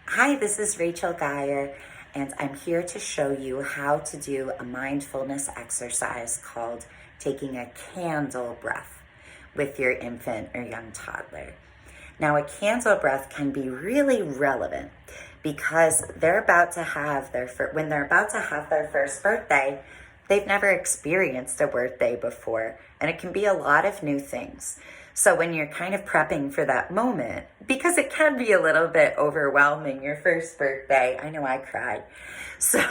Hi, this is Rachel Geyer, and I'm here to show you how to do a mindfulness exercise called taking a candle breath with your infant or young toddler. Now, a candle breath can be really relevant because they're about to have when they're about to have their first birthday, they've never experienced a birthday before, and it can be a lot of new things. So when you're kind of prepping for that moment, because it can be a little bit overwhelming, your first birthday, I know I cried. So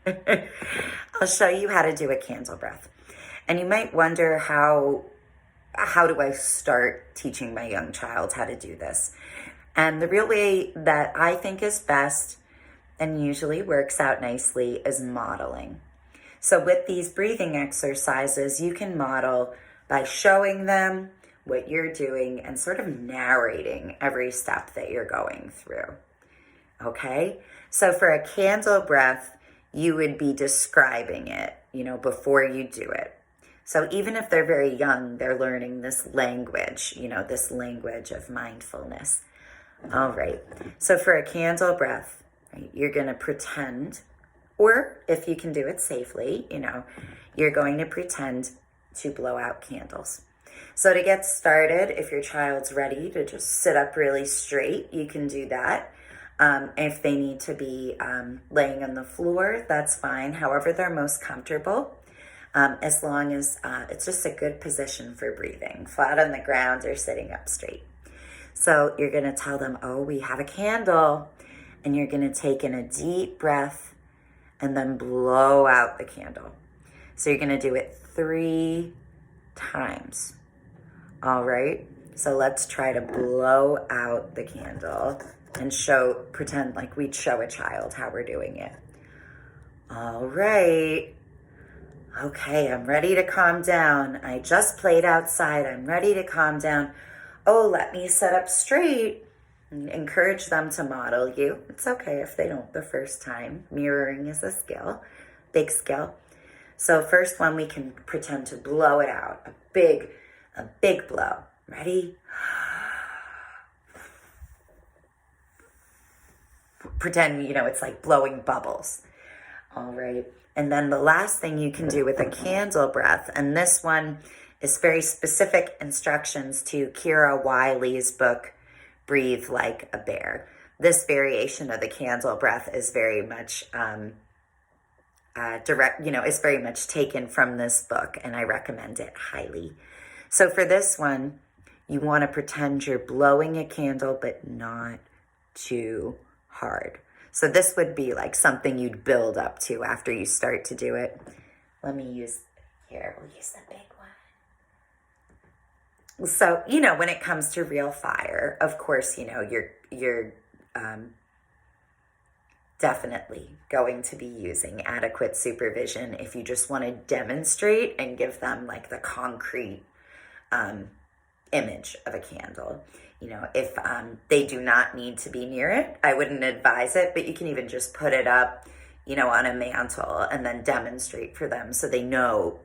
I'll show you how to do a candle breath. And you might wonder how do I start teaching my young child how to do this? And the real way that I think is best and usually works out nicely is modeling. So with these breathing exercises, you can model by showing them what you're doing and sort of narrating every step that you're going through. Okay? So for a candle breath, you would be describing it, before you do it. So even if they're very young, they're learning this language, this language of mindfulness. All right. So for a candle breath, right, you're going to pretend, or if you can do it safely, you're going to pretend to blow out candles. So to get started, if your child's ready to just sit up really straight, you can do that. If they need to be laying on the floor, that's fine. However they're most comfortable, as long as it's just a good position for breathing, flat on the ground or sitting up straight. So you're going to tell them, oh, we have a candle, and you're going to take in a deep breath and then blow out the candle. So you're going to do it 3 times. All right, so let's try to blow out the candle and pretend like we'd show a child how we're doing it. All right. Okay, I'm ready to calm down. I just played outside. I'm ready to calm down. Oh, let me sit up straight. Encourage them to model you. It's okay if they don't the first time. Mirroring is a skill, big skill. So first one, we can pretend to blow it out. A big blow. Ready? Pretend, it's like blowing bubbles. All right. And then the last thing you can do with a candle breath, and this one is very specific instructions to Kira Wiley's book, Breathe Like a Bear. This variation of the candle breath is very much is very much taken from this book, and I recommend it highly. So for this one, you want to pretend you're blowing a candle, but not too hard. So this would be like something you'd build up to after you start to do it. We'll use the big one. So, when it comes to real fire, of course, you're definitely going to be using adequate supervision if you just want to demonstrate and give them like the concrete image of a candle. If they do not need to be near it, I wouldn't advise it, but you can even just put it up, on a mantle and then demonstrate for them so they know,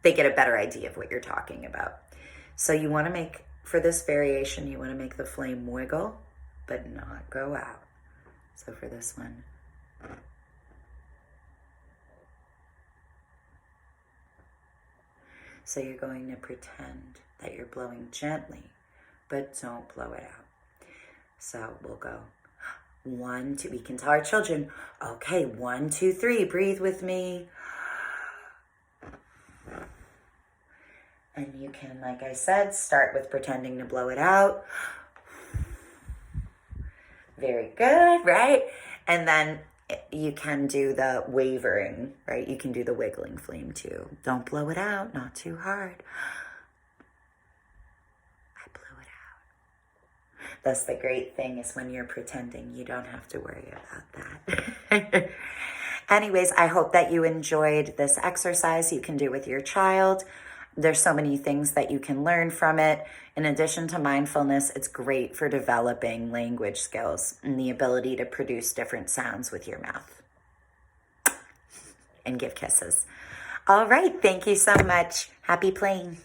they get a better idea of what you're talking about. So you want to make, for this variation, you want to make the flame wiggle, but not go out. So for this one, so you're going to pretend that you're blowing gently, but don't blow it out. So we'll go 1, 2, we can tell our children, okay, 1, 2, 3, breathe with me. And you can, like I said, start with pretending to blow it out. Very good, right? And then you can do the wavering, right? You can do the wiggling flame too. Don't blow it out, not too hard. I blew it out. That's the great thing, is when you're pretending, you don't have to worry about that. Anyways, I hope that you enjoyed this exercise you can do with your child. There's so many things that you can learn from it. In addition to mindfulness, it's great for developing language skills and the ability to produce different sounds with your mouth. And give kisses. All right, thank you so much. Happy playing.